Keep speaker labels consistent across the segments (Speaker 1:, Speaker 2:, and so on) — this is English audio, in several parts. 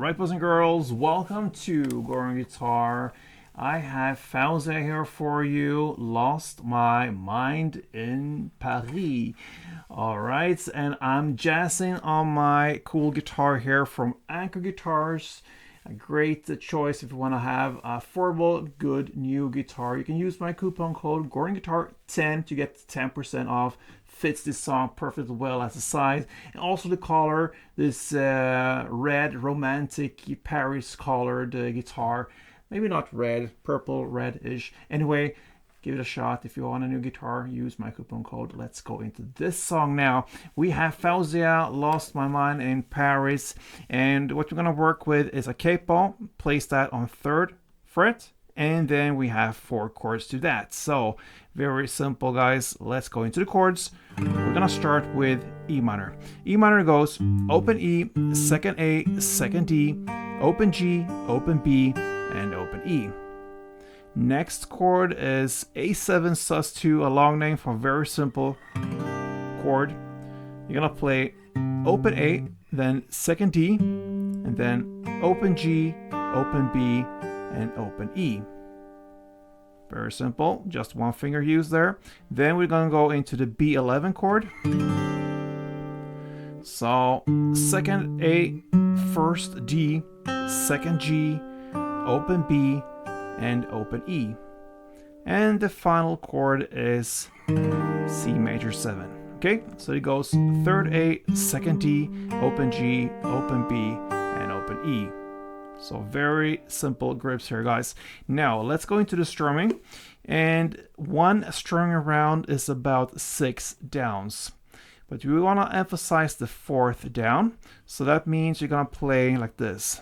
Speaker 1: Alright, boys and girls, welcome to Goring Guitar. I have Faouzia here for you, Lost My Mind in Paris. Alright, and I'm jazzing on my cool guitar here from Anchor Guitars. A great choice if you want to have a affordable, good new guitar. You can use my coupon code GoringGuitar10 to get 10% off. Fits this song perfectly well as a size. And also the color, this red, romantic, Paris colored guitar. Maybe not red, purple, reddish. Anyway, give it a shot. If you want a new guitar, use my coupon code. Let's go into this song now. We have Faouzia, Lost My Mind in Paris. And what we're going to work with is a capo. Place that on 3rd fret. And then we have 4 chords to that. So, very simple, guys. Let's go into the chords. We're going to start with E minor. E minor goes open E, 2nd A, 2nd D, open G, open B, and open E. Next chord is A7 sus2, a long name for a very simple chord. You're gonna play open A, then 2nd D, and then open G, open B, and open E. Very simple, just one finger used there. Then we're gonna go into the B11 chord. So 2nd A, 1st D, 2nd G, open B, and open E. And the final chord is C major 7. Okay, so it goes 3rd A, 2nd D, open G, open B, and open E. So very simple grips here, guys. Now let's go into the strumming. And one strumming round is about 6 downs. But we want to emphasize the 4th down. So that means you're gonna play like this.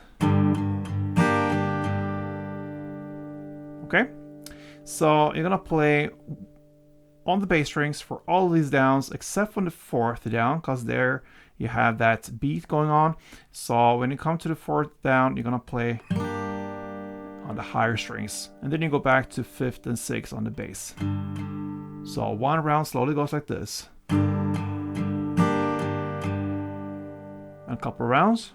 Speaker 1: Okay, so you're gonna play on the bass strings for all of these downs except for the 4th down, because there you have that beat going on. So when you come to the 4th down, you're gonna play on the higher strings, and then you go back to 5th and 6th on the bass. So one round slowly goes like this, and a couple rounds.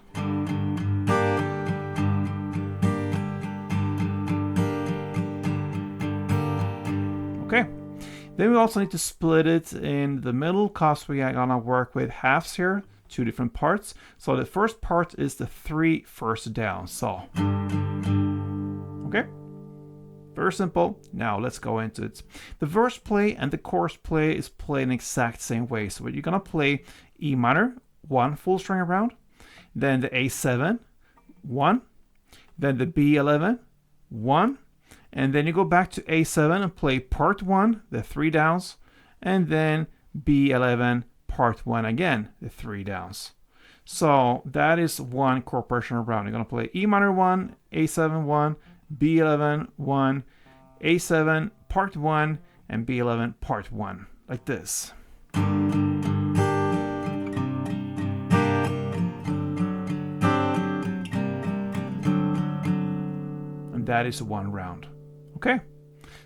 Speaker 1: Okay, then we also need to split it in the middle, because we are gonna work with halves here, 2 different parts. So the first part is the 3 first down. So, okay, very simple. Now let's go into it. The verse play and the chorus play is played in the exact same way. So you're gonna play E minor, 1 full string around, then the A7, 1, then the B11, 1, and then you go back to A7 and play part 1, the 3 downs, and then B11, part 1 again, the 3 downs. So that is one chord progression around. You're going to play E minor 1, A7 1, B11 1, A7 part 1, and B11 part 1, like this. And that is one round. Okay,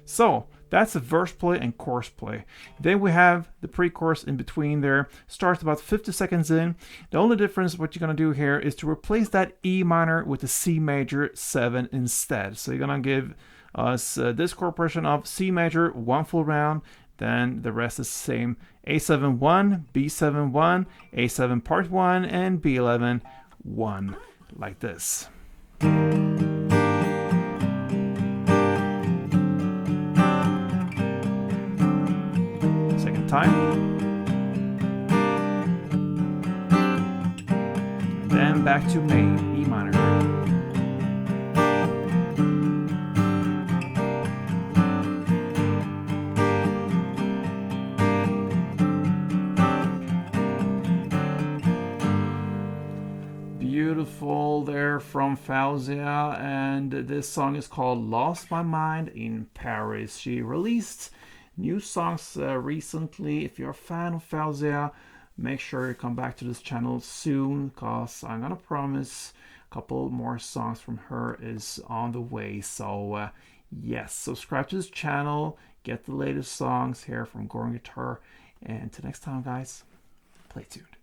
Speaker 1: so that's the verse play and chorus play. Then we have the pre-chorus in between there. Starts about 50 seconds in. The only difference what you're going to do here is to replace that E minor with the C major 7 instead. So you're going to give us this chord progression of C major 1 full round. Then the rest is the same. A7 1, B7 1, A7 part 1, and B11 1, like this. Time, and then back to main, E minor. Beautiful there from Faouzia, and this song is called Lost My Mind in Paris. She released new songs recently. If you're a fan of Faouzia, make sure you come back to this channel soon, because I'm gonna promise a couple more songs from her is on the way. So yes, subscribe to this channel, get the latest songs here from Goring Guitar, and till next time, guys, play tuned.